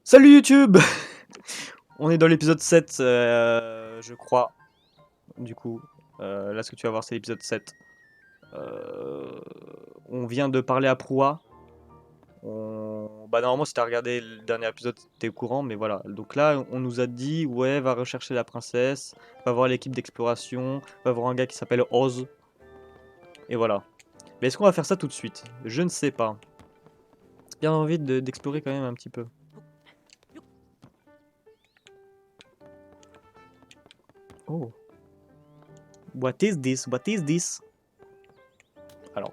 Salut YouTube. On est dans l'épisode 7, je crois. Du coup, là ce que tu vas voir c'est l'épisode 7. Euh, on vient de parler à Proa. Bah normalement si t'as regardé le dernier épisode t'es au courant, mais voilà. Donc là on nous a dit ouais va rechercher la princesse, va voir l'équipe d'exploration, va voir un gars qui s'appelle Oz. Et voilà. Mais est-ce qu'on va faire ça tout de suite? Je ne sais pas. Bien envie d'explorer quand même un petit peu. Oh. What is this? What is this? Alors,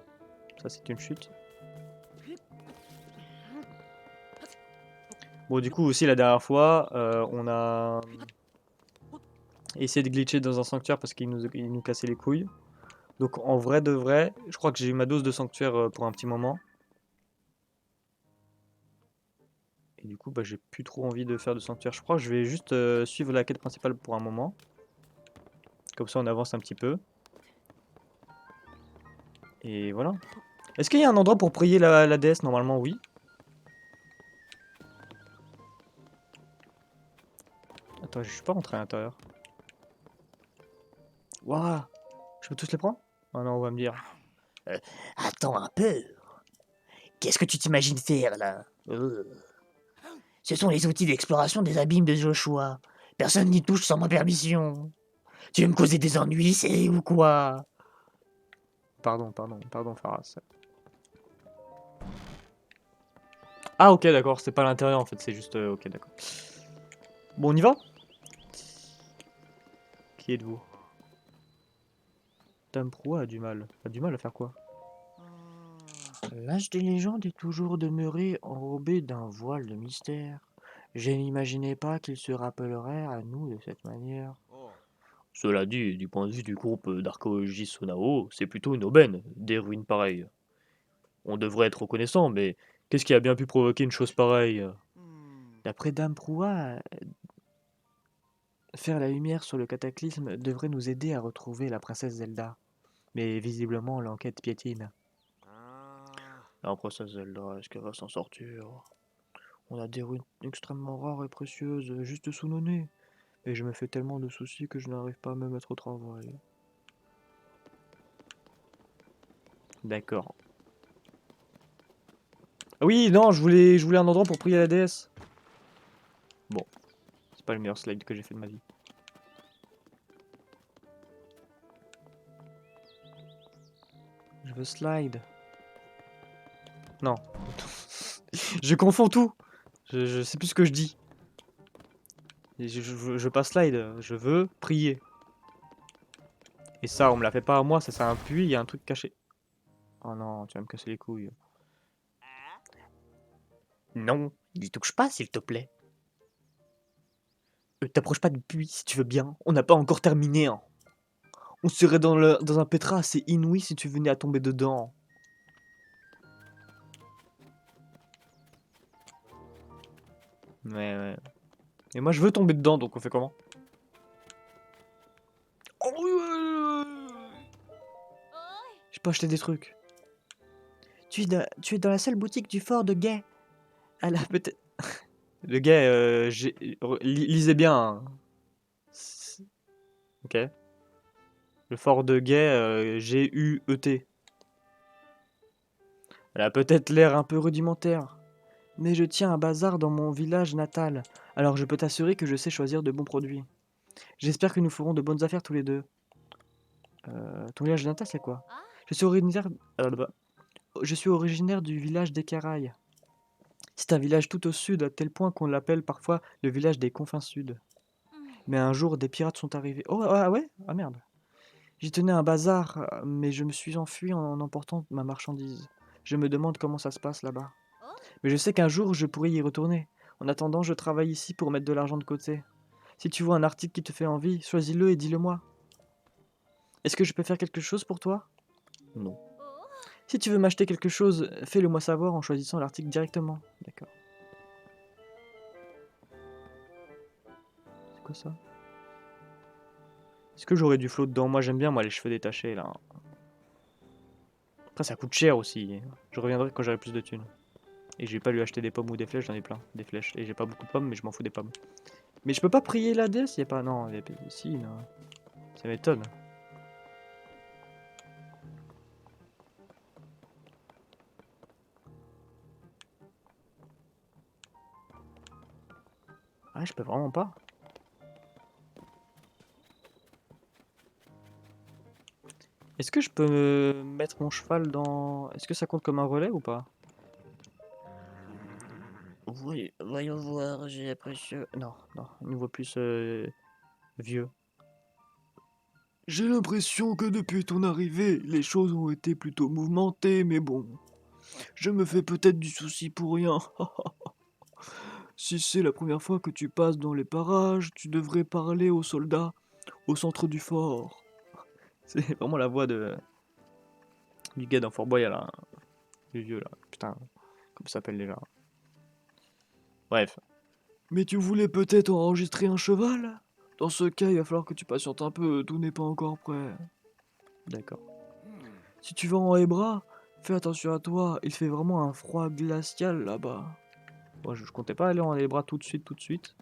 ça c'est une chute. Bon, du coup, aussi, la dernière fois, on a essayé de glitcher dans un sanctuaire parce qu'il nous cassait les couilles. Donc, en vrai de vrai, je crois que j'ai eu ma dose de sanctuaire pour un petit moment. Et du coup, bah, j'ai plus trop envie de faire de sanctuaire. Je crois que je vais juste suivre la quête principale pour un moment. Comme ça, on avance un petit peu. Et voilà. Est-ce qu'il y a un endroit pour prier la déesse? Normalement, oui. Attends, je suis pas rentré à l'intérieur. Waouh! Je peux tous les prendre? Ah non, on va me dire. Euh, Attends un peu. Qu'est-ce que tu t'imagines faire là? Ce sont les outils d'exploration des abîmes de Joshua. Personne n'y touche sans ma permission. Tu veux me causer des ennuis, c'est ou quoi? Pardon, Faras. Ah, ok, d'accord, c'est pas l'intérieur en fait, c'est juste. Ok, d'accord. Bon, on y va? Qui êtes-vous? Dame Proa a du mal. A du mal à faire quoi? L'âge des légendes est toujours demeuré enrobé d'un voile de mystère. Je n'imaginais pas qu'il se rappellerait à nous de cette manière. Cela dit, du point de vue du groupe d'archéologie Sonao, c'est plutôt une aubaine, des ruines pareilles. On devrait être reconnaissant, mais qu'est-ce qui a bien pu provoquer une chose pareille? D'après Dame Proa, faire la lumière sur le cataclysme devrait nous aider à retrouver la princesse Zelda. Mais visiblement, l'enquête piétine. La princesse Zelda, est-ce qu'elle va s'en sortir? On a des ruines extrêmement rares et précieuses juste sous nos nez. Et je me fais tellement de soucis que je n'arrive pas à me mettre au travail. D'accord. Ah oui, non, je voulais un endroit pour prier la déesse. Bon, c'est pas le meilleur slide que j'ai fait de ma vie. Je veux slide. Non. Je confonds tout. Je sais plus ce que je dis. Je veux pas slide, je veux prier. Et ça, on me l'a fait pas à moi, ça c'est un puits, il y a un truc caché. Oh non, tu vas me casser les couilles. Non, n'y touche pas, s'il te plaît. T'approches pas du puits, si tu veux bien. On n'a pas encore terminé, hein. On serait dans un pétrin assez inouï si tu venais à tomber dedans. Ouais. Et moi je veux tomber dedans, donc on fait comment? Oh, j'ai pas acheté des trucs. Tu es dans la seule boutique du fort de Gay. Ah là, peut-être. Le gars, lisez bien, hein. Ok. Le fort de Gay, G-U-E-T. Elle a peut-être l'air un peu rudimentaire, mais je tiens un bazar dans mon village natal, alors je peux t'assurer que je sais choisir de bons produits. J'espère que nous ferons de bonnes affaires tous les deux. Ton village natal, c'est quoi? Je suis originaire, bah, je suis originaire du village d'Ekaraï. C'est un village tout au sud, à tel point qu'on l'appelle parfois le village des confins sud. Mais un jour, des pirates sont arrivés. Oh, ah ouais? Ah merde. J'y tenais un bazar, mais je me suis enfui en emportant ma marchandise. Je me demande comment ça se passe là-bas. Mais je sais qu'un jour, je pourrai y retourner. En attendant, je travaille ici pour mettre de l'argent de côté. Si tu vois un article qui te fait envie, choisis-le et dis-le-moi. Est-ce que je peux faire quelque chose pour toi? Non. Si tu veux m'acheter quelque chose, fais-le moi savoir en choisissant l'article directement. D'accord. C'est quoi ça? Est-ce que j'aurais du flot dedans? Moi j'aime bien moi les cheveux détachés là. Après ça coûte cher aussi. Je reviendrai quand j'aurai plus de thunes. Et je vais pas lui acheter des pommes ou des flèches, j'en ai plein, des flèches. Et j'ai pas beaucoup de pommes, mais je m'en fous des pommes. Mais je peux pas prier la déesse, y a pas... Non, si, non. Ça m'étonne. Ah, je peux vraiment pas. Est-ce que je peux mettre mon cheval dans... Est-ce que ça compte comme un relais ou pas? Oui, voyons voir, j'ai l'impression... Non, non, il nous voit plus vieux. J'ai l'impression que depuis ton arrivée, les choses ont été plutôt mouvementées, mais bon, je me fais peut-être du souci pour rien. Si c'est la première fois que tu passes dans les parages, tu devrais parler aux soldats au centre du fort. C'est vraiment la voix du gars dans Fort Boyard, là. Du vieux, là. Putain, comment ça s'appelle déjà? Bref. Mais tu voulais peut-être enregistrer un cheval? Dans ce cas, il va falloir que tu patientes un peu, tout n'est pas encore prêt. D'accord. Si tu vas en Hébra, fais attention à toi, il fait vraiment un froid glacial là-bas. Moi, je comptais pas aller en les bras tout de suite, tout de suite.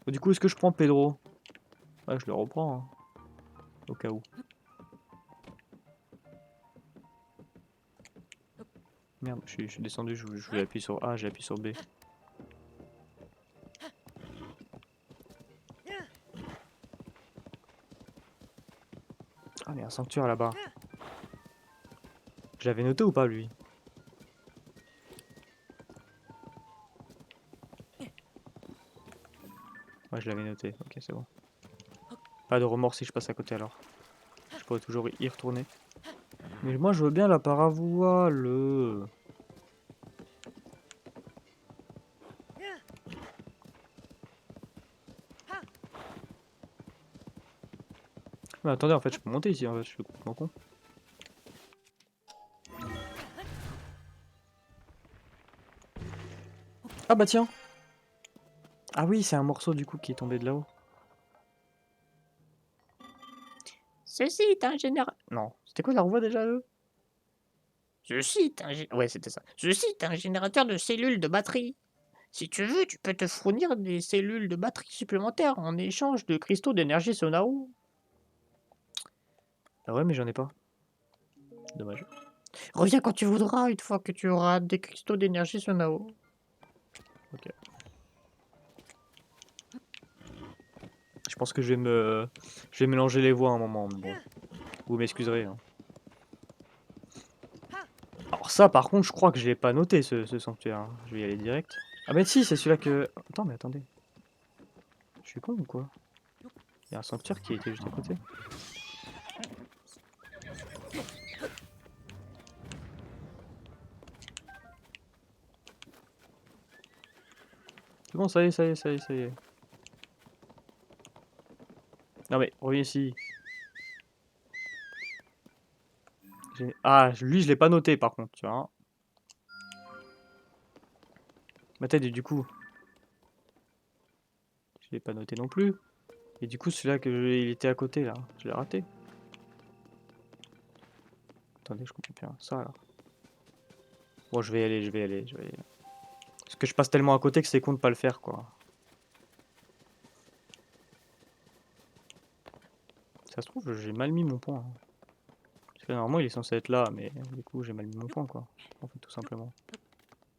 Du coup, est-ce que je prends Pedro? Ouais, je le reprends, hein, au cas où. Merde, je suis descendu, je voulais appuyer sur A, j'ai appuyé sur B. Ah, mais il y a un sanctuaire là-bas. Je l'avais noté ou pas, lui? Ouais, je l'avais noté. Ok, c'est bon. Pas de remords si je passe à côté alors. Je pourrais toujours y retourner. Mais moi, je veux bien la paravoile. Mais attendez, en fait, je peux monter ici, en fait, je suis complètement con. Ah bah tiens. Ah oui, c'est un morceau du coup qui est tombé de là-haut. Ceci est un générateur. Non, c'était quoi leur voix déjà, eux? Ouais, c'était ça. Ceci est un générateur de cellules de batterie. Si tu veux, tu peux te fournir des cellules de batterie supplémentaires en échange de cristaux d'énergie Sonao. Ah ouais, mais j'en ai pas. Dommage. Reviens quand tu voudras, une fois que tu auras des cristaux d'énergie Sonao. Ok. Je pense que je vais mélanger les voix à un moment, mais bon. Vous m'excuserez, hein. Alors ça, par contre, je crois que je l'ai pas noté, ce sanctuaire, hein. Je vais y aller direct. Ah mais si, c'est celui-là que... Attends, mais attendez. Je suis con ou quoi? Il y a un sanctuaire qui était juste à côté. C'est bon, ça y est, ça y est, ça y est, ça y est. Non mais, reviens ici. Ah, lui, je l'ai pas noté, par contre, tu vois. Ma tête, et du coup... Je l'ai pas noté non plus. Et du coup, celui-là il était à côté, là, je l'ai raté. Attendez, je comprends bien. Ça, alors. Bon, je vais y aller, je vais y aller, je vais y aller. Parce que je passe tellement à côté que c'est con de pas le faire, quoi. Ça se trouve, j'ai mal mis mon point, hein. Parce que normalement, il est censé être là, mais du coup, j'ai mal mis mon point, quoi. En fait, tout simplement.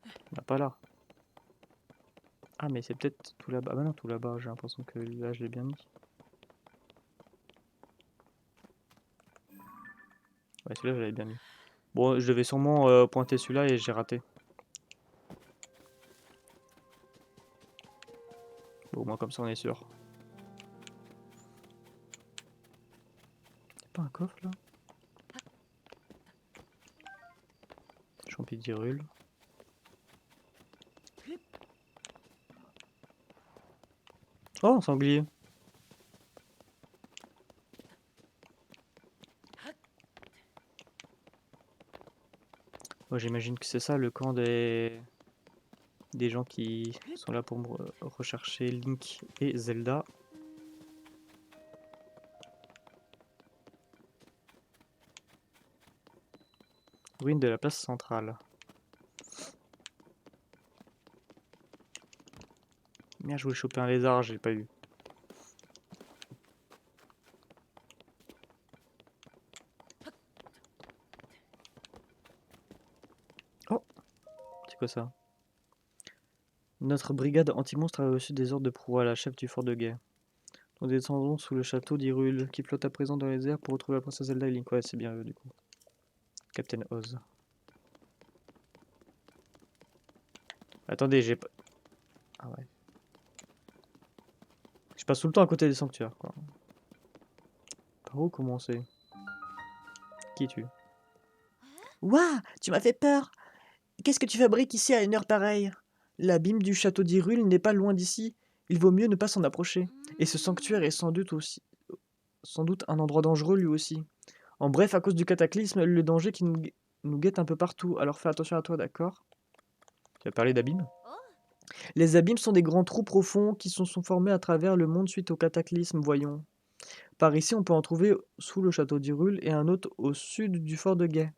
Il n'y pas là. Ah, mais c'est peut-être tout là-bas. Ah bah non, tout là-bas, j'ai l'impression que là, je l'ai bien mis. Ouais, celui-là, je l'avais bien mis. Bon, je devais sûrement pointer celui-là et j'ai raté. Bon, au moins, comme ça, on est sûr. Y'a pas un coffre, là? Champidyrule. Oh, un sanglier. Moi, j'imagine que c'est ça, le camp des gens qui sont là pour me rechercher Link et Zelda. Ruine de la place centrale. Merde, je voulais choper un lézard, j'ai pas eu. Oh, c'est quoi ça? Notre brigade anti-monstre a reçu des ordres de Proa, la chef du fort de guet. Nous descendons sous le château d'Hyrule, qui flotte à présent dans les airs pour retrouver la princesse Zelda et Link. Ouais, c'est bien eux, du coup. Captain Oz. Attendez, j'ai pas... Ah ouais. Je passe tout le temps à côté des sanctuaires, quoi. Par où commencer? Qui es-tu? Ouah, tu m'as fait peur. Qu'est-ce que tu fabriques ici à une heure pareille? L'abîme du château d'Hyrule n'est pas loin d'ici. Il vaut mieux ne pas s'en approcher. Et ce sanctuaire est sans doute un endroit dangereux lui aussi. En bref, à cause du cataclysme, le danger qui nous guette un peu partout. Alors fais attention à toi, d'accord? Tu as parlé d'abîme? Les abîmes sont des grands trous profonds qui sont formés à travers le monde suite au cataclysme, voyons. Par ici, on peut en trouver sous le château d'Hyrule et un autre au sud du fort de Guet.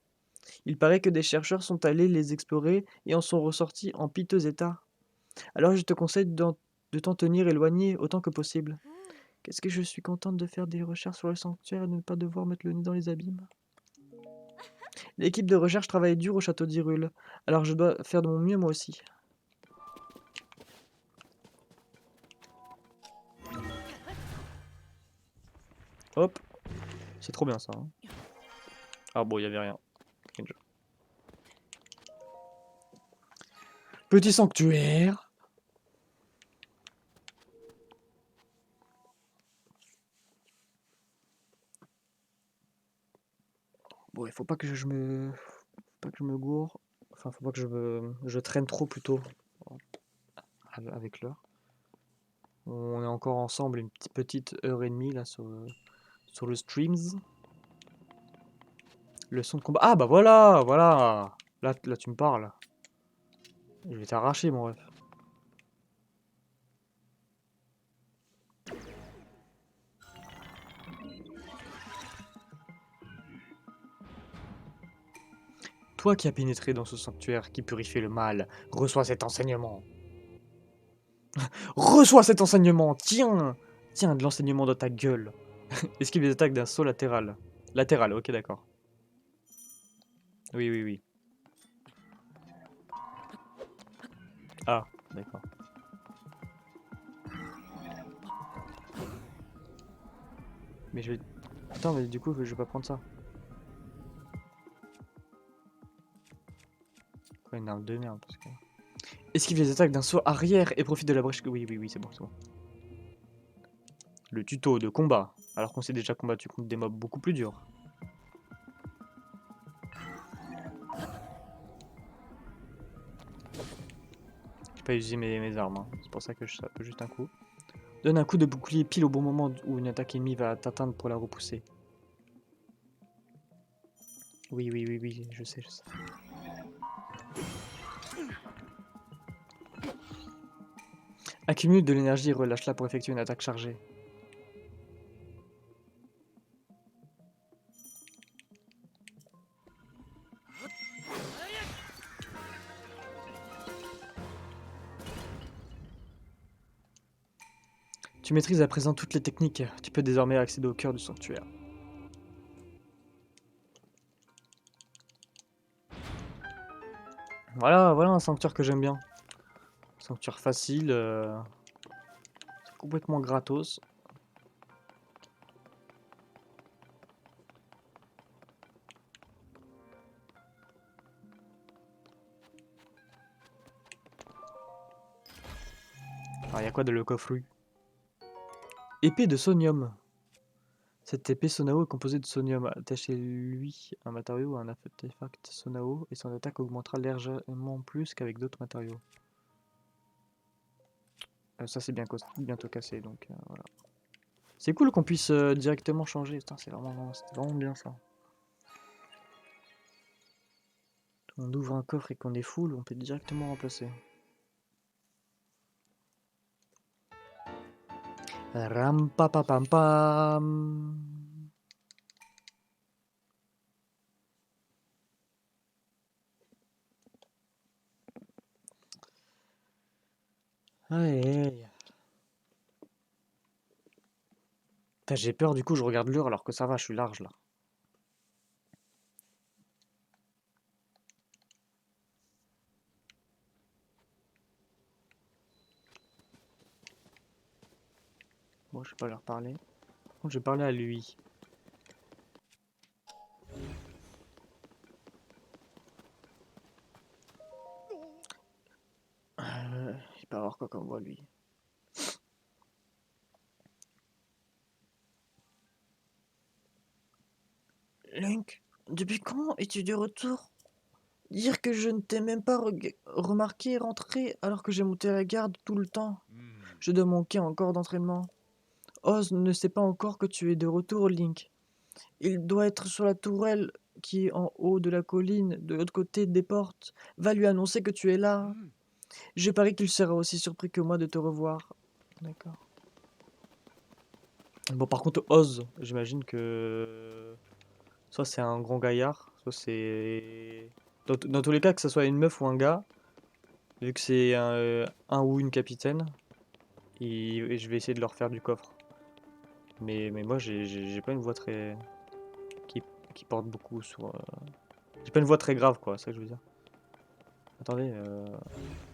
Il paraît que des chercheurs sont allés les explorer et en sont ressortis en piteux état. Alors je te conseille de t'en tenir éloigné autant que possible. Qu'est-ce que je suis contente de faire des recherches sur le sanctuaire et de ne pas devoir mettre le nez dans les abîmes. L'équipe de recherche travaille dur au château d'Hyrule, alors je dois faire de mon mieux moi aussi. Hop, c'est trop bien ça. Hein. Ah bon, il y avait rien. Cringe. Petit sanctuaire. Bon, il faut pas que je me gourre. Enfin, faut pas que je traîne trop plutôt avec l'heure. On est encore ensemble une petite heure et demie là sur le streams. Le son de combat. Ah bah voilà, voilà. Là tu me parles. Je vais t'arracher mon ref. Toi qui as pénétré dans ce sanctuaire qui purifie le mal, reçois cet enseignement. Reçois cet enseignement, tiens. Tiens, de l'enseignement dans ta gueule. Esquive les attaques d'un saut latéral. Latéral, ok d'accord. Oui, oui, oui. Ah, d'accord. Mais je vais... Attends, mais du coup, je vais pas prendre ça. Quoi, une arme de merde, parce que... Esquive les attaques d'un saut arrière et profite de la brèche... Oui, oui, oui, c'est bon, c'est bon. Le tuto de combat, alors qu'on s'est déjà combattu contre des mobs beaucoup plus durs. J'ai pas usé mes armes, hein. C'est pour ça que je sape juste un coup. Donne un coup de bouclier pile au bon moment où une attaque ennemie va t'atteindre pour la repousser. Oui, oui, oui, oui, je sais, je sais. Accumule de l'énergie et relâche-la pour effectuer une attaque chargée. Tu maîtrises à présent toutes les techniques. Tu peux désormais accéder au cœur du sanctuaire. Voilà, voilà un sanctuaire que j'aime bien. Sanctuaire facile, c'est complètement gratos. Alors, il y a quoi dans le coffre? Épée de sonium. Cette épée Sonao est composée de sonium. Attachez-lui un matériau ou un artefact Sonao et son attaque augmentera légèrement plus qu'avec d'autres matériaux. Ça c'est bientôt cassé donc voilà. C'est cool qu'on puisse directement changer. C'est vraiment bien ça. On ouvre un coffre et qu'on est full, on peut directement remplacer. Ram pa pa pam pam. Allez. Putain, j'ai peur, du coup, je regarde l'heure alors que ça va, je suis large là. Bon, je vais pas leur parler. Par contre, je vais parler à lui. Il peut avoir quoi comme voix, lui? Link, depuis quand es-tu de retour? Dire que je ne t'ai même pas remarqué rentrer alors que j'ai monté la garde tout le temps. Je dois manquer encore d'entraînement. Oz ne sait pas encore que tu es de retour, Link. Il doit être sur la tourelle qui est en haut de la colline, de l'autre côté des portes. Va lui annoncer que tu es là. Je parie qu'il sera aussi surpris que moi de te revoir. D'accord. Bon, par contre, Oz, j'imagine que soit c'est un grand gaillard, soit c'est... Dans tous les cas, que ce soit une meuf ou un gars, vu que c'est un ou une capitaine, et je vais essayer de leur faire du coffre. Mais moi, j'ai pas une voix très... qui, qui porte beaucoup sur... J'ai pas une voix très grave, quoi, c'est ça que je veux dire. Attendez,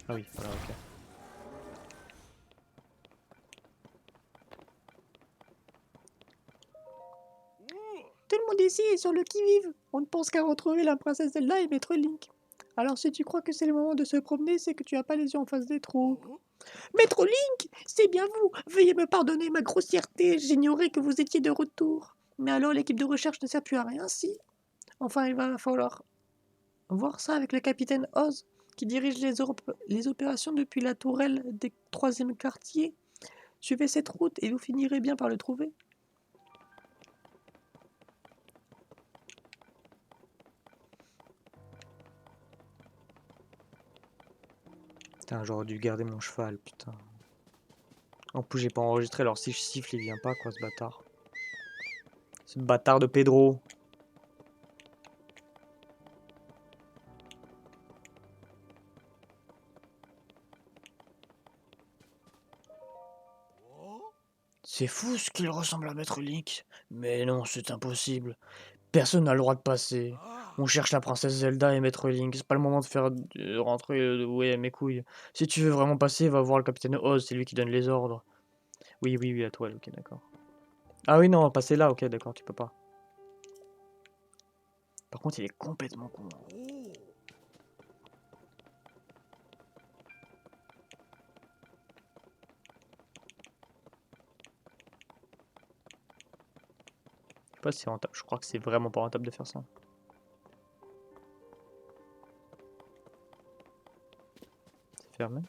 ah oui, voilà, ok. Tout le monde ici est sur le qui-vive. On ne pense qu'à retrouver la princesse Zelda et Maître Link. Alors si tu crois que c'est le moment de se promener, c'est que tu as pas les yeux en face des trous. Maître Link, c'est bien vous. Veuillez me pardonner ma grossièreté. J'ignorais que vous étiez de retour. Mais alors l'équipe de recherche ne sert plus à rien, si? Enfin, il va falloir voir ça avec le capitaine Oz, qui dirige les opérations depuis la tourelle des 3e quartier. Suivez cette route et vous finirez bien par le trouver. Putain, j'aurais dû garder mon cheval, putain. En plus, j'ai pas enregistré, alors si je siffle, il vient pas, quoi, ce bâtard. Ce bâtard de Pedro. C'est fou ce qu'il ressemble à Maître Link. Mais non, c'est impossible. Personne n'a le droit de passer. On cherche la princesse Zelda et Maître Link. C'est pas le moment de faire rentrer ouais, mes couilles. Si tu veux vraiment passer, va voir le capitaine Oz, c'est lui qui donne les ordres. Oui, oui, oui, la toile, ok, d'accord. Ah oui, non, passer là, ok, d'accord, tu peux pas. Par contre, il est complètement con. Je sais pas si c'est rentable. Je crois que c'est vraiment pas rentable de faire ça. C'est fermé.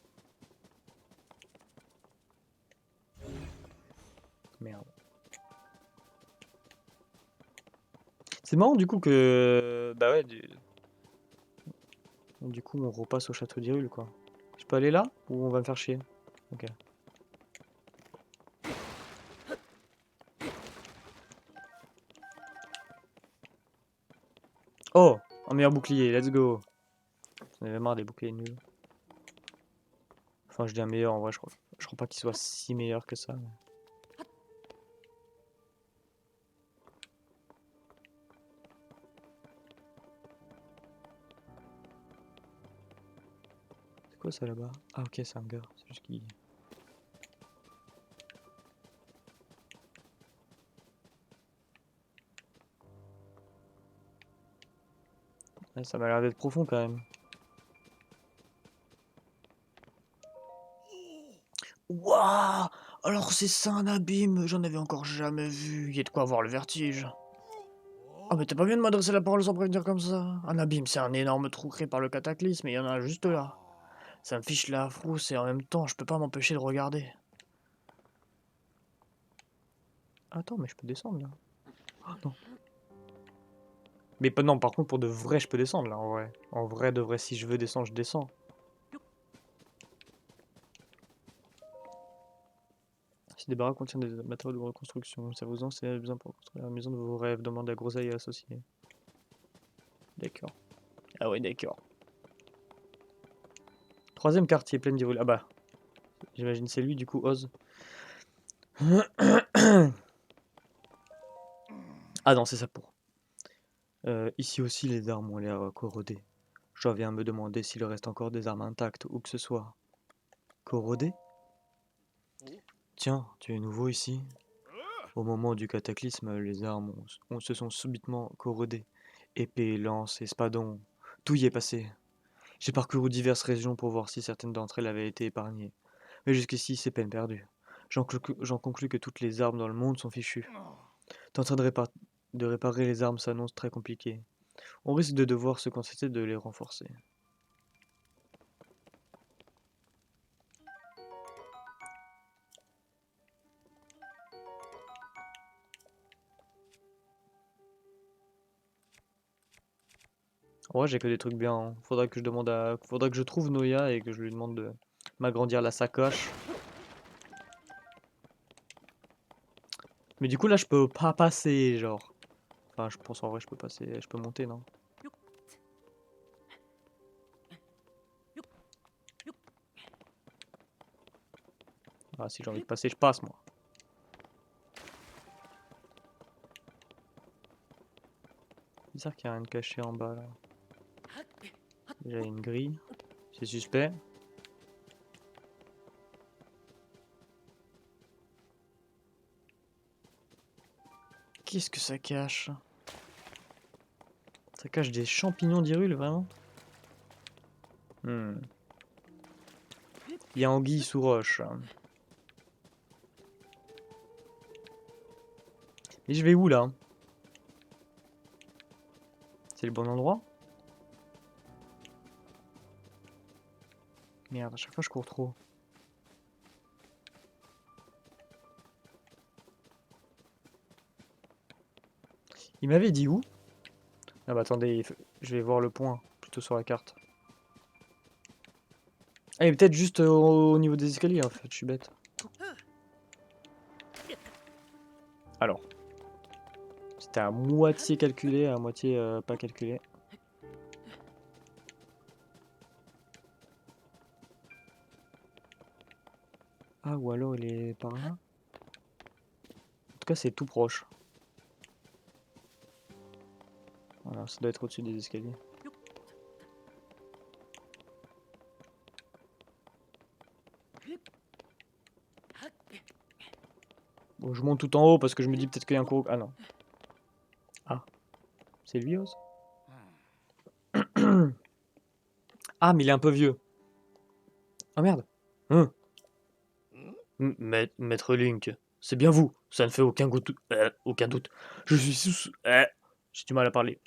Merde. C'est marrant du coup que... Bah ouais, du coup on repasse au château d'Hyrule quoi. Je peux aller là ou on va me faire chier? Ok. Oh! Un meilleur bouclier, let's go! J'en avais marre des boucliers nuls. Enfin je dis un meilleur en vrai, je crois pas qu'il soit si meilleur que ça. C'est quoi ça là-bas? Ah ok, c'est un gars, c'est juste qu'il... Ouais, ça m'a l'air d'être profond quand même. Waouh! Alors c'est ça un abîme, j'en avais encore jamais vu. Il y a de quoi avoir le vertige. Ah mais t'as pas bien de m'adresser la parole sans prévenir comme ça. Un abîme, c'est un énorme trou créé par le cataclysme et il y en a un juste là. Ça me fiche la frousse et en même temps, je peux pas m'empêcher de regarder. Attends, mais je peux descendre là. Oh, non. Mais pas non, par contre, pour de vrai, je peux descendre là, en vrai. En vrai, de vrai, si je veux descendre, je descends. Si des baraques contiennent des matériaux de reconstruction, ça vous en c'est besoin pour construire la maison de vos rêves, demande à Groseille et associés. D'accord. Ah ouais, d'accord. 3e quartier, pleine d'Hyrule. Ah bah, j'imagine c'est lui, du coup, Oz. Ah non, c'est ça pour. Ici aussi, les armes ont l'air corrodées. J'en viens à me demander s'il reste encore des armes intactes ou que ce soit. Corrodées? Tiens, tu es nouveau ici? Au moment du cataclysme, les armes se sont subitement corrodées. Épées, lances, espadons, tout y est passé. J'ai parcouru diverses régions pour voir si certaines d'entre elles avaient été épargnées. Mais jusqu'ici, c'est peine perdue. J'en conclus que toutes les armes dans le monde sont fichues. Tenter de réparer les armes s'annonce très compliqué. On risque de devoir se contenter de les renforcer. En vrai, j'ai que des trucs bien, hein. Faudrait que je trouve Noya et que je lui demande de m'agrandir la sacoche. Mais du coup, là, je peux pas passer, genre. Enfin, je pense en vrai, je peux passer, je peux monter, non? Ah, si j'ai envie de passer, je passe, moi. Bizarre qu'il y a rien de caché en bas, là. Déjà, il y a une grille. C'est suspect. Qu'est-ce que ça cache? Ça cache des champignons d'Hyrule, vraiment? Hmm. Il y a anguille sous roche. Mais je vais où, là? C'est le bon endroit? Merde, à chaque fois, je cours trop. Il m'avait dit où? Ah bah attendez, je vais voir le point, plutôt sur la carte. Ah, il est peut-être juste au niveau des escaliers, en fait, je suis bête. Alors. C'était à moitié calculé, à moitié pas calculé. Ah, ou alors il est par là? En tout cas, c'est tout proche. Voilà, ça doit être au-dessus des escaliers. Bon, je monte tout en haut parce que je me dis peut-être qu'il y a un cours. Ah non. Ah, c'est lui, Oz? Ah, mais il est un peu vieux. Ah merde. Hein. Maître Link, c'est bien vous. Ça ne fait aucun doute. Je suis sous... J'ai du mal à parler.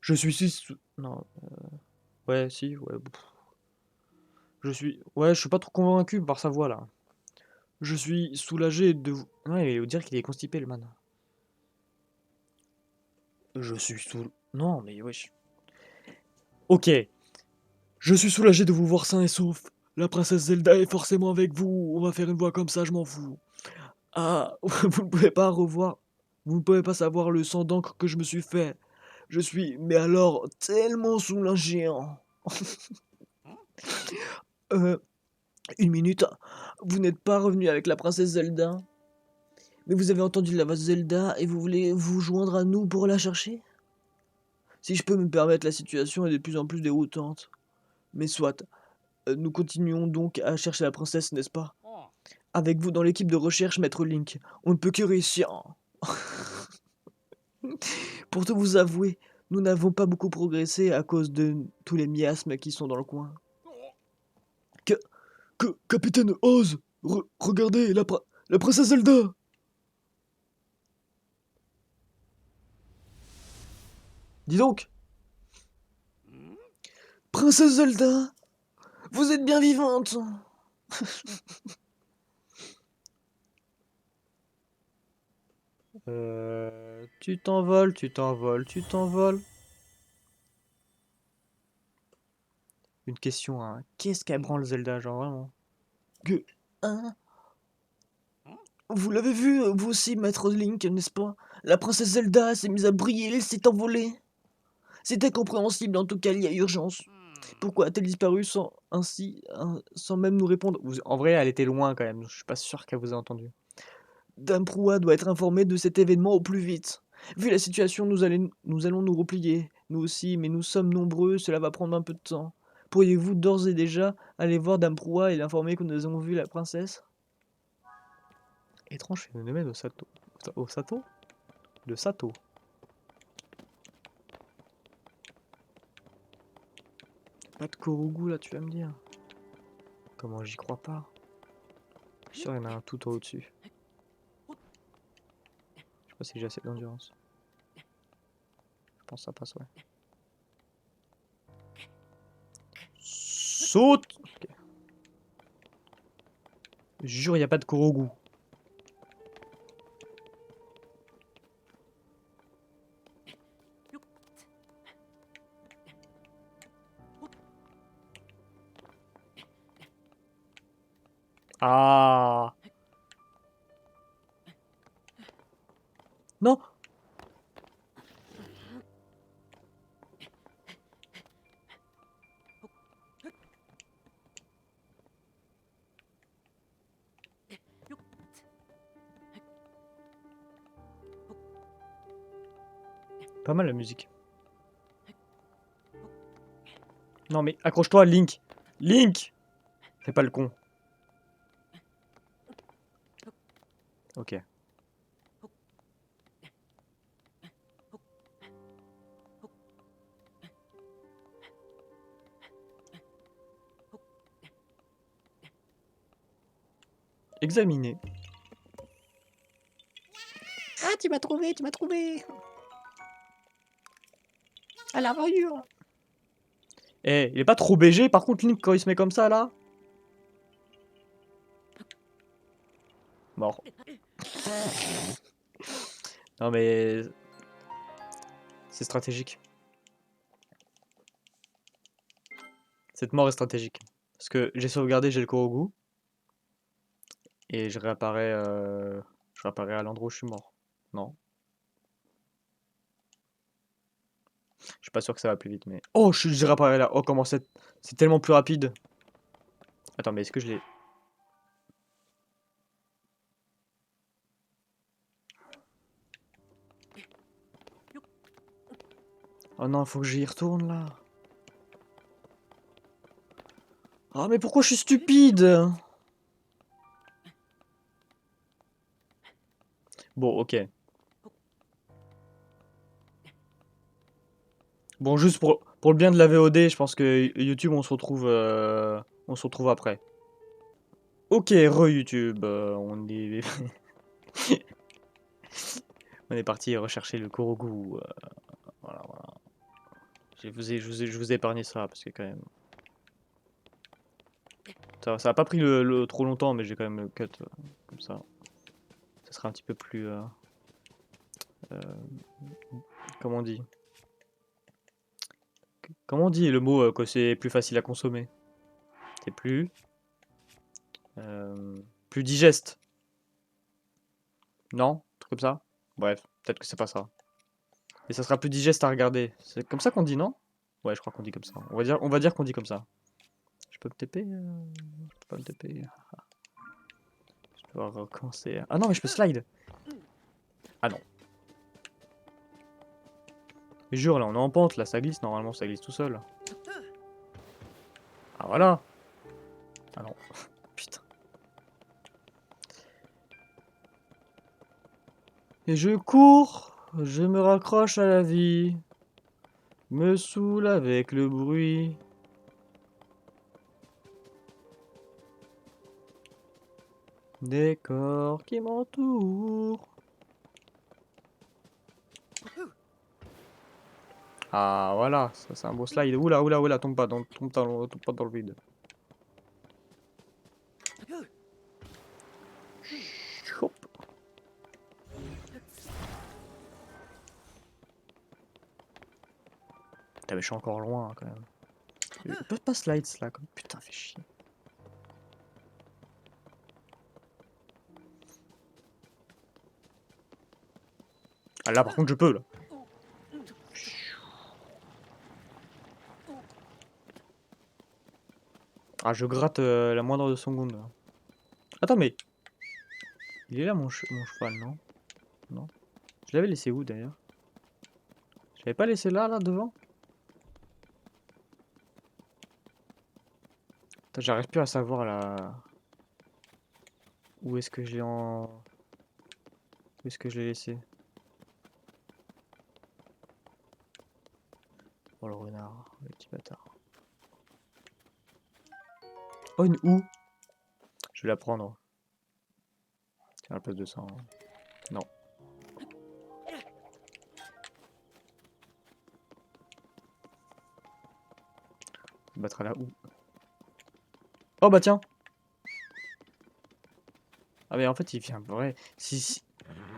Je suis sous... Non. Ouais, si, ouais. Je suis... Ouais, je suis pas trop convaincu par sa voix, là. Je suis soulagé de vous... Ouais, il veut dire qu'il est constipé, le man. Je suis Non, mais wesh. Ok. Je suis soulagé de vous voir sain et sauf. La princesse Zelda est forcément avec vous. On va faire une voix comme ça, je m'en fous. Ah, vous ne pouvez pas revoir... Vous ne pouvez pas savoir le sang d'encre que je me suis fait. Je suis, mais alors, tellement soulagé, hein. Euh, une minute. Vous n'êtes pas revenu avec la princesse Zelda? Mais vous avez entendu la voix de Zelda et vous voulez vous joindre à nous pour la chercher? Si je peux me permettre, la situation est de plus en plus déroutante. Mais soit, nous continuons donc à chercher la princesse, n'est-ce pas? Avec vous dans l'équipe de recherche, Maître Link, on ne peut que réussir. Pour tout vous avouer, nous n'avons pas beaucoup progressé à cause de tous les miasmes qui sont dans le coin. Capitaine Oz, regardez, la princesse Zelda! Dis donc, princesse Zelda, vous êtes bien vivante! Tu t'envoles, tu t'envoles, tu t'envoles. Une question, hein. Qu'est-ce qu'elle branle Zelda, genre vraiment? Hein? Vous l'avez vu, vous aussi, Maître Link, n'est-ce pas? La princesse Zelda s'est mise à briller, elle s'est envolée. C'est incompréhensible, en tout cas, il y a urgence. Pourquoi a-t-elle disparu sans même nous répondre? En vrai, elle était loin quand même, je suis pas sûr qu'elle vous ait entendu. Dame Proua doit être informée de cet événement au plus vite. Vu la situation, nous allons nous replier. Nous aussi, mais nous sommes nombreux, cela va prendre un peu de temps. Pourriez-vous d'ores et déjà aller voir Dame Proie et l'informer que nous avons vu la princesse? Étrange phénomène au Sato. Au Sato? Le Sato. Pas de Korogu là, tu vas me dire. Comment j'y crois pas? Je suis sûr qu'il y en a un tout au-dessus. Je sais pas si j'ai assez d'endurance. Je pense que ça passe, ouais. Saute! Ok. Je jure, il n'y a pas de Korogu. Ah! Non! Pas mal la musique. Non mais accroche-toi, Link! Link! Fais pas le con. Ok. Examiner. Ah, tu m'as trouvé, tu m'as trouvé. À la voyure. Eh, il est pas trop BG par contre Link quand il se met comme ça là? Mort. Non mais... C'est stratégique. Cette mort est stratégique. Parce que j'ai sauvegardé, j'ai le Korogu. Et je réapparais à l'endroit où je suis mort. Non. Je suis pas sûr que ça va plus vite, mais... Oh, j'ai réapparu là. Oh, comment c'est tellement plus rapide. Attends, mais est-ce que je l'ai... Oh non, il faut que j'y retourne là. Ah, mais pourquoi je suis stupide? Bon, ok. Bon, juste pour le bien de la VOD, je pense que YouTube, on se retrouve après. Ok, re-YouTube, on est parti rechercher le Korogu. Voilà, voilà. Je vous ai épargné ça, parce que quand même... Ça a pas pris trop longtemps, mais j'ai quand même le cut comme ça. Ça sera un petit peu plus... euh, comment on dit? Comment on dit le mot que c'est plus facile à consommer? C'est plus digeste. Non? Un truc comme ça? Bref, peut-être que c'est pas ça. Et ça sera plus digeste à regarder. C'est comme ça qu'on dit, non? Ouais, je crois qu'on dit comme ça. On va dire qu'on dit comme ça. Je peux me TP? Je peux pas me TP. Je dois recommencer. Ah non, mais je peux slide. Ah non. Mais jure, là, on est en pente, là, ça glisse. Normalement, ça glisse tout seul. Ah voilà. Ah non. Putain. Et je cours, je me raccroche à la vie, me saoule avec le bruit. Des corps qui m'entourent. Ah voilà, ça c'est un beau slide. Oula, oula, oula, tombe pas dans le vide. Hop. Putain, mais je suis encore loin quand même. Ils peuvent pas slide là, comme putain, fait chier. Ah là par contre je peux là. Ah je gratte la moindre de seconde. Là. Attends mais... Il est là mon cheval, non? Non? Je l'avais laissé où d'ailleurs? Je l'avais pas laissé là, devant? Putain, j'arrive plus à savoir là. Où est-ce que je l'ai en. Où est-ce que je l'ai laissé? Oh le renard, le petit bâtard. Oh une houe! Je vais la prendre. Tiens, à la place de ça. Hein. Non. On battra la houe. Oh bah tiens! Ah mais en fait il vient vrai. Si.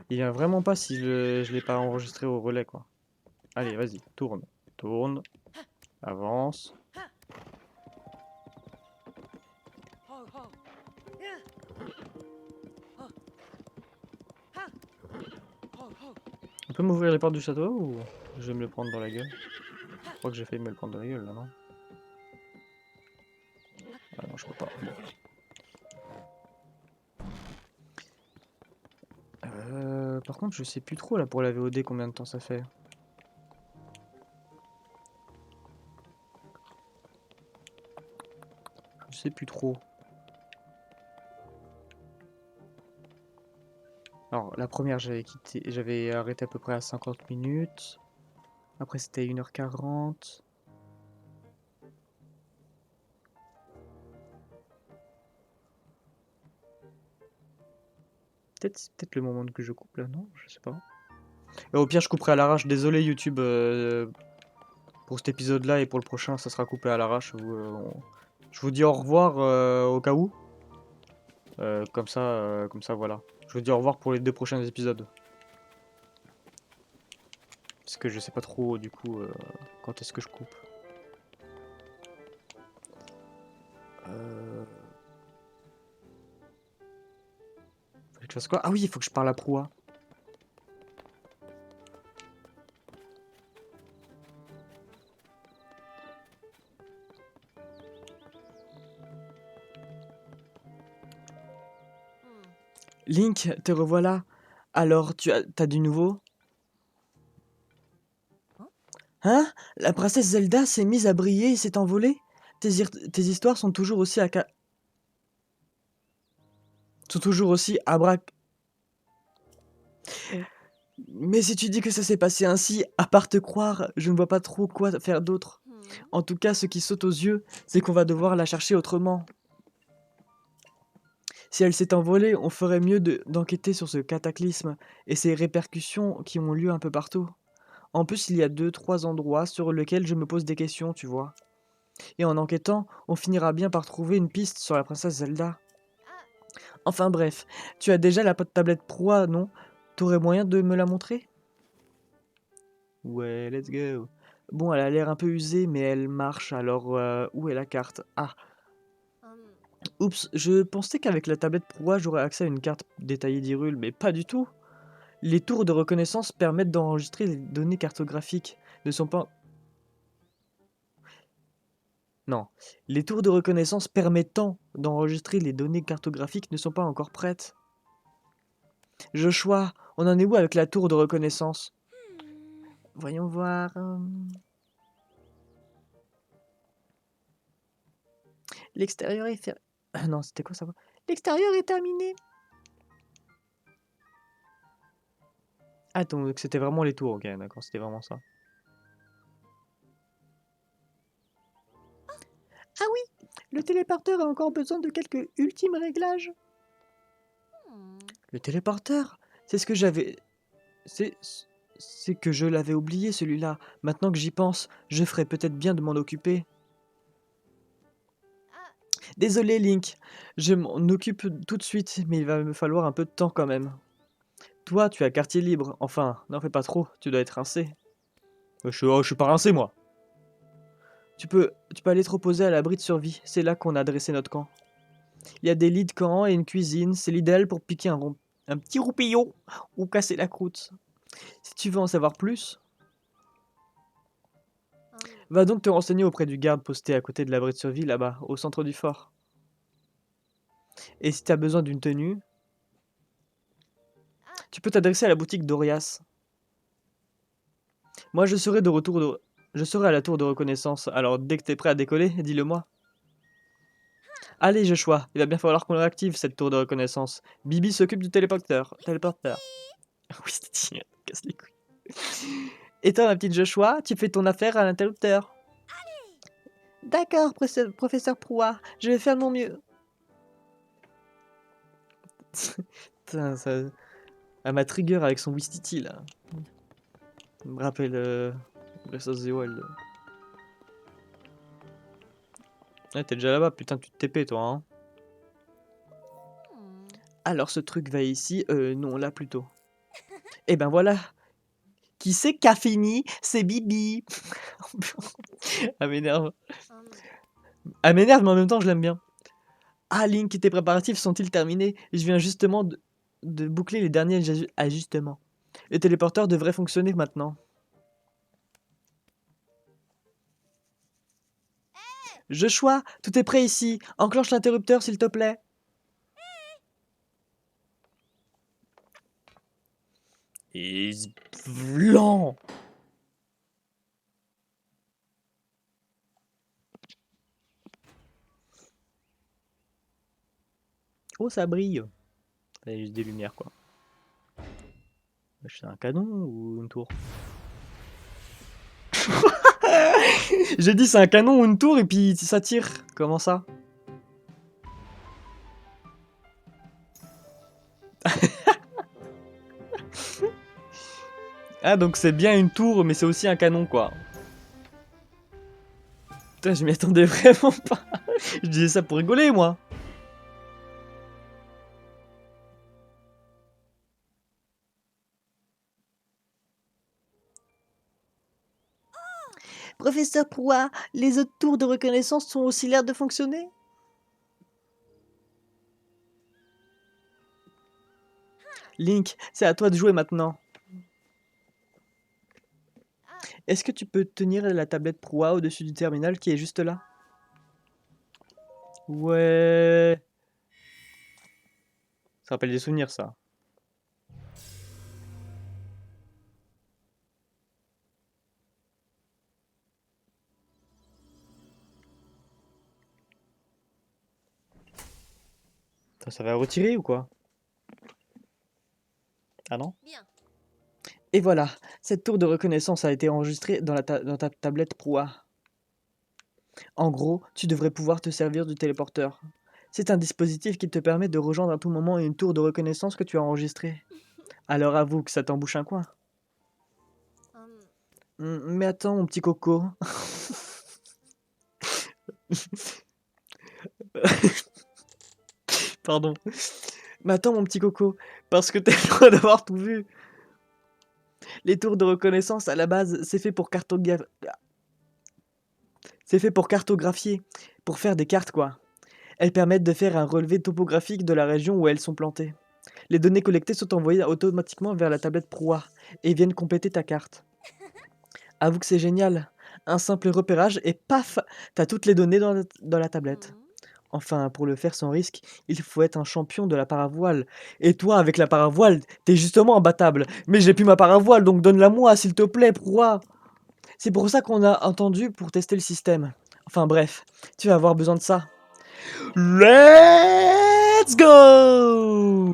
Il vient vraiment pas si je l'ai pas enregistré au relais quoi. Allez, vas-y, tourne. Tourne. Avance. On peut m'ouvrir les portes du château ou je vais me le prendre dans la gueule? Je crois que j'ai failli me le prendre dans la gueule là, non? Ah non, je peux pas. Bon. Par contre, je sais plus trop là pour la VOD combien de temps ça fait. Je sais plus trop. Alors, la première, j'avais arrêté à peu près à 50 minutes. Après, c'était 1h40. C'est peut-être le moment que je coupe là, non? Je sais pas. Et au pire, je couperai à l'arrache. Désolé YouTube pour cet épisode-là et pour le prochain, ça sera coupé à l'arrache. Je vous dis au revoir au cas où. Comme ça, voilà. Je vous dis au revoir pour les 2 prochains épisodes. Parce que je sais pas trop du coup quand est-ce que je coupe. Faut que je fasse quoi? Ah oui, il faut que je parle à Proa. Link, te revoilà. Alors, t'as du nouveau? Hein? La princesse Zelda s'est mise à briller et s'est envolée? Tes histoires sont toujours aussi sont toujours aussi abrac... Mais si tu dis que ça s'est passé ainsi, à part te croire, je ne vois pas trop quoi faire d'autre. En tout cas, ce qui saute aux yeux, c'est qu'on va devoir la chercher autrement. Si elle s'est envolée, on ferait mieux d'enquêter sur ce cataclysme et ses répercussions qui ont lieu un peu partout. En plus, il y a 2, 3 endroits sur lesquels je me pose des questions, tu vois. Et en enquêtant, on finira bien par trouver une piste sur la princesse Zelda. Enfin bref, tu as déjà la tablette Proa, non? T'aurais moyen de me la montrer? Ouais, let's go. Bon, elle a l'air un peu usée, mais elle marche, alors où est la carte? Ah, oups, je pensais qu'avec la tablette Proa, j'aurais accès à une carte détaillée d'Hyrule, mais pas du tout. Les tours de reconnaissance permettent d'enregistrer les données cartographiques, ne sont pas... Non, les tours de reconnaissance permettant d'enregistrer les données cartographiques ne sont pas encore prêtes. Joshua, on en est où avec la tour de reconnaissance? Voyons voir. L'extérieur est fait... Ah non, c'était quoi ça? L'extérieur est terminé. Ah, donc c'était vraiment les tours, ok, d'accord, c'était vraiment ça. Ah oui, le téléporteur a encore besoin de quelques ultimes réglages. Le téléporteur? C'est ce que j'avais... C'est que je l'avais oublié celui-là. Maintenant que j'y pense, je ferais peut-être bien de m'en occuper. Désolé Link, je m'en occupe tout de suite, mais il va me falloir un peu de temps quand même. Toi, tu as quartier libre. Enfin, n'en fais pas trop, tu dois être rincé. Je suis pas rincé, moi. Tu peux aller te reposer à l'abri de survie. C'est là qu'on a dressé notre camp. Il y a des lits de camp et une cuisine. C'est l'idéal pour piquer un petit roupillon ou casser la croûte. Si tu veux en savoir plus, va donc te renseigner auprès du garde posté à côté de l'abri de survie, là-bas, au centre du fort. Et si tu as besoin d'une tenue, tu peux t'adresser à la boutique d'Orias. Moi, je serai de retour de... Je serai à la tour de reconnaissance, alors dès que t'es prêt à décoller, dis-le moi. Allez, Joshua, il va bien falloir qu'on réactive cette tour de reconnaissance. Bibi s'occupe du téléporteur. Oui, tiens, casse les couilles. Et toi, ma petite Joshua, tu fais ton affaire à l'interrupteur. D'accord, professeur Proua, je vais faire de mon mieux. Putain, ça... Elle m'a trigger avec son Wistiti, là. Il me rappelle Breath of the Wild. Ouais, t'es déjà là-bas, putain, tu te TP, toi, hein. Alors, ce truc va ici, non, là, plutôt. Et ben voilà. Qui c'est qui a fini? C'est Bibi. Elle m'énerve. Elle m'énerve, mais en même temps, je l'aime bien. Ah, Link, tes préparatifs sont-ils terminés? Je viens justement de boucler les derniers ajustements. Le téléporteur devrait fonctionner maintenant. Joshua, tout est prêt ici. Enclenche l'interrupteur, s'il te plaît. Is blanc. Oh, ça brille. Il y a juste des lumières, quoi. C'est un canon ou une tour? J'ai dit c'est un canon ou une tour et puis ça tire. Comment ça? Ah, donc c'est bien une tour, mais c'est aussi un canon, quoi. Putain, je m'y attendais vraiment pas. Je disais ça pour rigoler, moi. Professeur Proua, les autres tours de reconnaissance sont aussi l'air de fonctionner? Link, c'est à toi de jouer maintenant. Est-ce que tu peux tenir la tablette Proua au-dessus du terminal qui est juste là? Ouais. Ça rappelle des souvenirs, ça. Ça va retirer ou quoi? Ah non? Bien. Et voilà, cette tour de reconnaissance a été enregistrée dans ta tablette Proua. En gros, tu devrais pouvoir te servir du téléporteur. C'est un dispositif qui te permet de rejoindre à tout moment une tour de reconnaissance que tu as enregistrée. Alors avoue que ça t'embouche un coin. Mais attends, mon petit coco. Pardon. Mais attends, mon petit coco, parce que t'es loin d'avoir tout vu. Les tours de reconnaissance, à la base, c'est fait pour cartographier, pour faire des cartes, quoi. Elles permettent de faire un relevé topographique de la région où elles sont plantées. Les données collectées sont envoyées automatiquement vers la tablette Proua et viennent compléter ta carte. Avoue que c'est génial. Un simple repérage et paf, t'as toutes les données dans la tablette. Enfin, pour le faire sans risque, il faut être un champion de la paravoile. Et toi, avec la paravoile, t'es justement imbattable. Mais j'ai plus ma paravoile, donc donne-la-moi, s'il te plaît, Proua. C'est pour ça qu'on a entendu pour tester le système. Enfin bref, tu vas avoir besoin de ça. Let's go!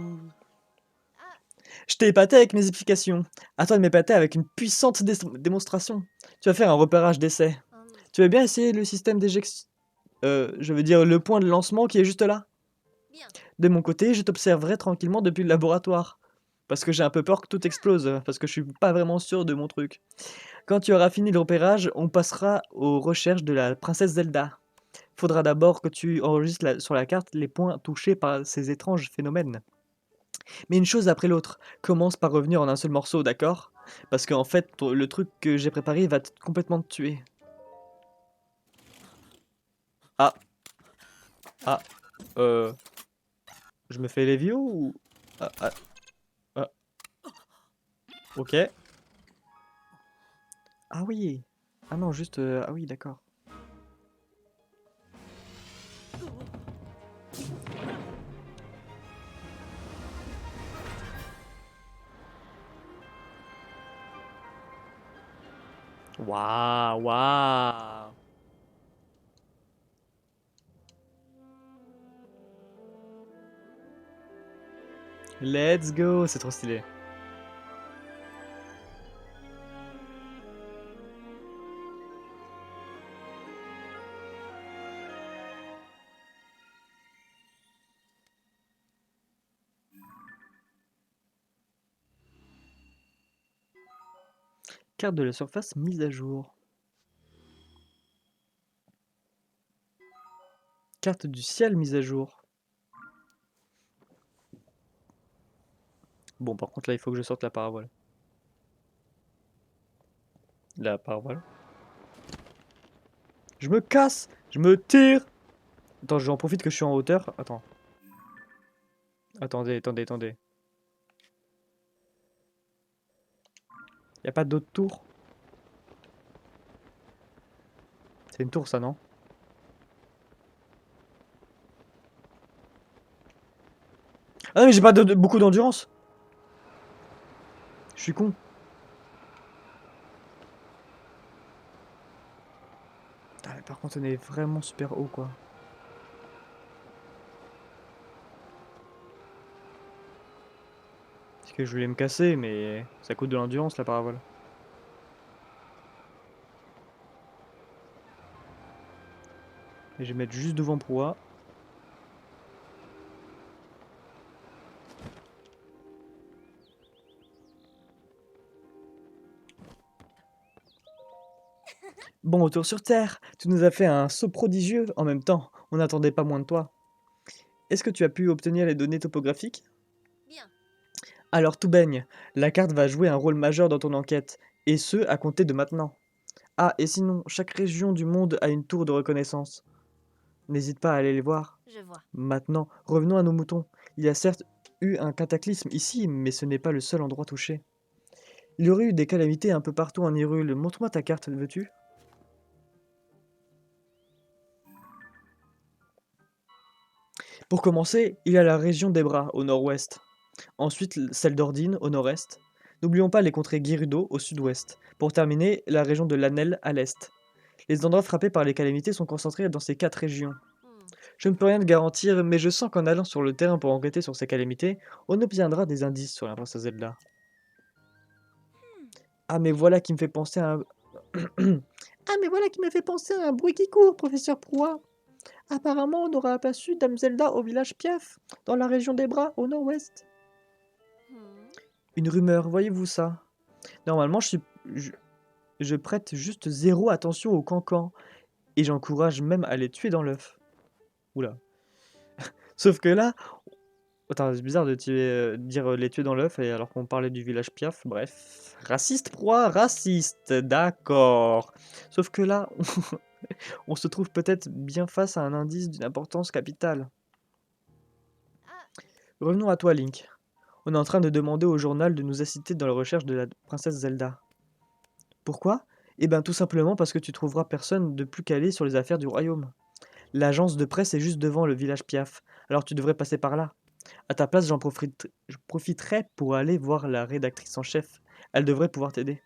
Je t'ai épaté avec mes explications. À toi de m'épater avec une puissante démonstration. Tu vas faire un repérage d'essai. Tu veux bien essayer le système d'éjection? Je veux dire le point de lancement qui est juste là. Bien. De mon côté, je t'observerai tranquillement depuis le laboratoire. Parce que j'ai un peu peur que tout explose, parce que je suis pas vraiment sûr de mon truc. Quand tu auras fini le repérage, on passera aux recherches de la princesse Zelda. Faudra d'abord que tu enregistres sur la carte les points touchés par ces étranges phénomènes. Mais une chose après l'autre, commence par revenir en un seul morceau, d'accord? Parce qu'en fait, le truc que j'ai préparé va complètement te tuer. Ah. Ah. Je me fais les vieux ou... Ah, ah, ah. Ok. Ah oui. Ah non, juste... Ah oui, d'accord. Waouh, waouh. Let's go, c'est trop stylé. Carte de la surface mise à jour. Carte du ciel mise à jour. Bon, par contre, là, il faut que je sorte la paravoile. La paravoile. Je me casse! Je me tire! Attends, j'en profite que je suis en hauteur. Attends. Attendez, attendez, attendez. Y a pas d'autre tour? C'est une tour, ça, non? Ah non, mais j'ai pas beaucoup d'endurance! Je suis con. Ah, mais par contre, on est vraiment super haut, quoi. Parce que je voulais me casser, mais ça coûte de l'endurance, la parabole. Et je vais mettre juste devant Proa. Bon, retour sur Terre. Tu nous as fait un saut prodigieux en même temps. On n'attendait pas moins de toi. Est-ce que tu as pu obtenir les données topographiques? Bien. Alors tout baigne. La carte va jouer un rôle majeur dans ton enquête. Et ce, à compter de maintenant. Ah, et sinon, chaque région du monde a une tour de reconnaissance. N'hésite pas à aller les voir. Je vois. Maintenant, revenons à nos moutons. Il y a certes eu un cataclysme ici, mais ce n'est pas le seul endroit touché. Il y aurait eu des calamités un peu partout en Hyrule. Montre-moi ta carte, veux-tu? Pour commencer, il y a la région d'Ebra au nord-ouest. Ensuite, celle d'Ordine au nord-est. N'oublions pas les contrées Gerudo au sud-ouest. Pour terminer, la région de Lanel à l'est. Les endroits frappés par les calamités sont concentrés dans ces 4 régions. Hmm. Je ne peux rien te garantir, mais je sens qu'en allant sur le terrain pour enquêter sur ces calamités, on obtiendra des indices sur la princesse Zelda. Ah mais voilà qui me fait penser à un... Ah mais voilà qui me fait penser à un bruit qui court, professeur Proua. Apparemment, on aura aperçu Dame Zelda au village Piaf, dans la région des Bras, au nord-ouest. Hmm. Une rumeur, voyez-vous ça? Normalement, je prête juste zéro attention aux cancans, et j'encourage même à les tuer dans l'œuf. Oula. Sauf que là... Attends, c'est bizarre de dire les tuer dans l'œuf, et alors qu'on parlait du village Piaf, bref. Raciste, Proie, raciste, d'accord. Sauf que là, on se trouve peut-être bien face à un indice d'une importance capitale. Ah, Revenons à toi, Link. On est en train de demander au journal de nous assister dans la recherche de la princesse Zelda. Pourquoi? Eh ben tout simplement parce que tu trouveras personne de plus calé sur les affaires du royaume. L'agence de presse est juste devant le village Piaf, alors tu devrais passer par là. À ta place, je profiterai pour aller voir la rédactrice en chef. Elle devrait pouvoir t'aider.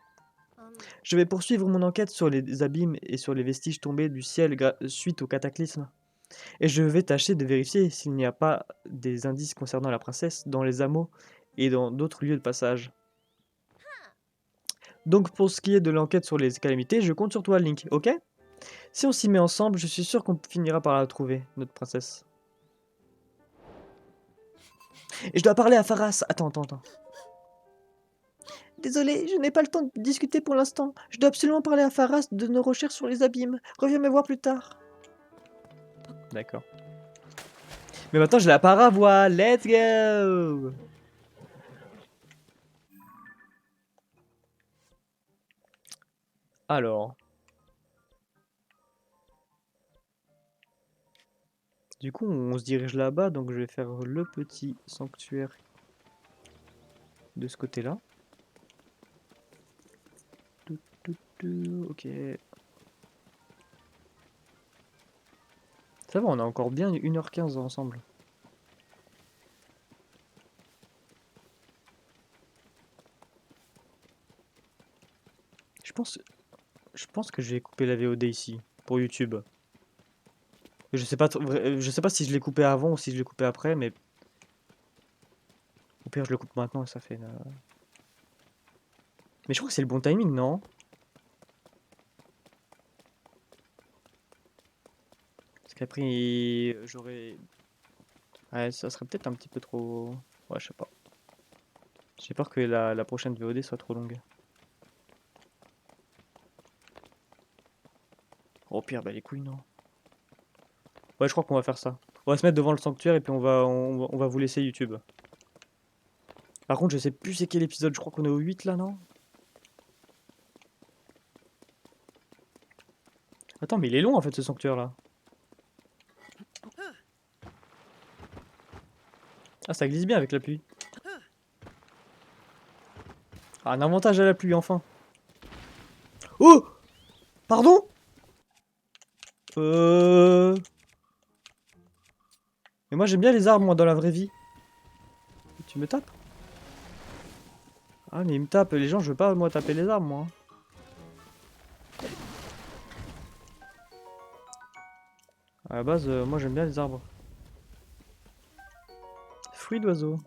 hum, Je vais poursuivre mon enquête sur les abîmes et sur les vestiges tombés du ciel suite au cataclysme. Et je vais tâcher de vérifier s'il n'y a pas des indices concernant la princesse dans les hameaux et dans d'autres lieux de passage. Donc pour ce qui est de l'enquête sur les calamités, je compte sur toi, Link, ok? Si on s'y met ensemble, je suis sûr qu'on finira par la trouver, notre princesse. Et je dois parler à Faras. Attends, attends, attends. Désolé, je n'ai pas le temps de discuter pour l'instant. Je dois absolument parler à Faras de nos recherches sur les abîmes. Reviens me voir plus tard. D'accord. Mais maintenant j'ai la paravoile. Let's go! Alors. Du coup, on se dirige là-bas, donc je vais faire le petit sanctuaire de ce côté-là. Ok. Ça va, on a encore bien 1h15 ensemble. Je pense... Je pense que je vais couper la VOD ici, pour YouTube. Je sais pas, je sais pas si je l'ai coupé avant ou si je l'ai coupé après, mais... Au pire, je le coupe maintenant et ça fait... Mais je crois que c'est le bon timing, non? Parce qu'après, j'aurais... Ouais, ça serait peut-être un petit peu trop... Ouais, je sais pas. J'ai peur que la prochaine VOD soit trop longue. Au pire, bah les couilles, non. Ouais, je crois qu'on va faire ça. On va se mettre devant le sanctuaire et puis on va vous laisser YouTube. Par contre, je sais plus c'est quel épisode, je crois qu'on est au 8 là, non? Attends, mais il est long en fait ce sanctuaire là. Ah, ça glisse bien avec la pluie. Ah, un avantage à la pluie, enfin. Oh! Pardon? Mais moi j'aime bien les arbres, moi, dans la vraie vie. Tu me tapes? Ah, mais il me tape. Les gens, je veux pas, moi, taper les arbres, moi. À la base, moi j'aime bien les arbres. Fruits d'oiseaux.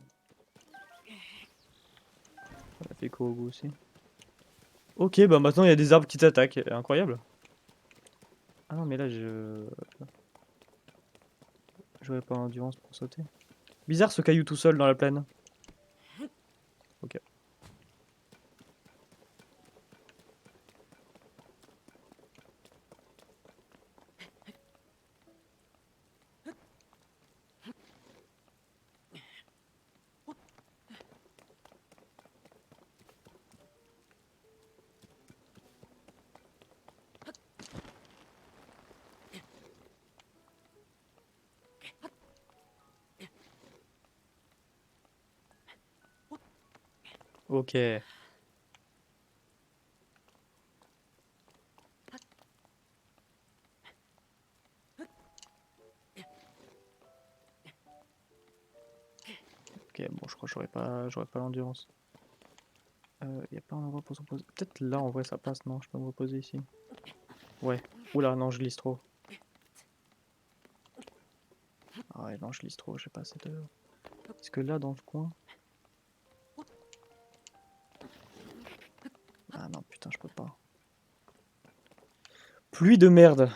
Ça fait quoi au goût aussi? Ok, bah maintenant il y a des arbres qui t'attaquent. Incroyable. Ah non, mais là je... J'aurais pas l'endurance pour sauter. Bizarre ce caillou tout seul dans la plaine. Ok. Ok. Ok, bon, je crois que j'aurais pas l'endurance. Y a pas un endroit pour se reposer. Peut-être là en vrai ça passe, non? Je peux me reposer ici. Ouais. Oula, non, je glisse trop. Ah ouais, non, je glisse trop, j'ai pas assez de... Est-ce que là, dans le coin... Ah non, putain, je peux pas. Pluie de merde.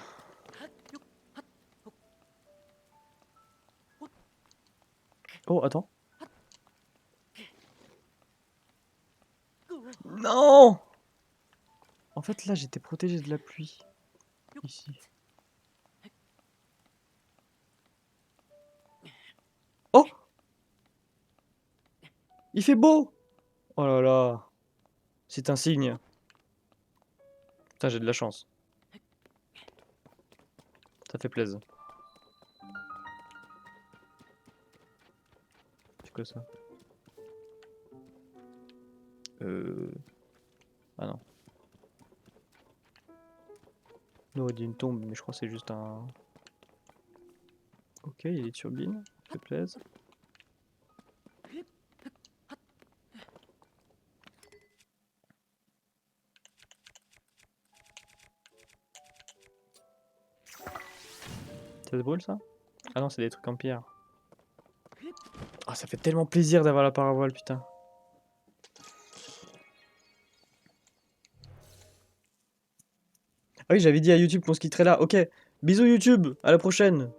Oh, attends. Non! En fait, là, j'étais protégé de la pluie. Ici. Oh! Il fait beau! Oh là là. C'est un signe. Putain, j'ai de la chance. Ça fait plaisir. C'est quoi ça? Ah non. On aurait dit une tombe, mais je crois que c'est juste un... Ok, il y a des turbines. Ça fait plaisir. Ça se brûle ça? Ah non, c'est des trucs en pierre. Ah, ça fait tellement plaisir d'avoir la paravoile, putain. Ah oui, j'avais dit à YouTube qu'on se quitterait là. Ok, bisous YouTube, à la prochaine.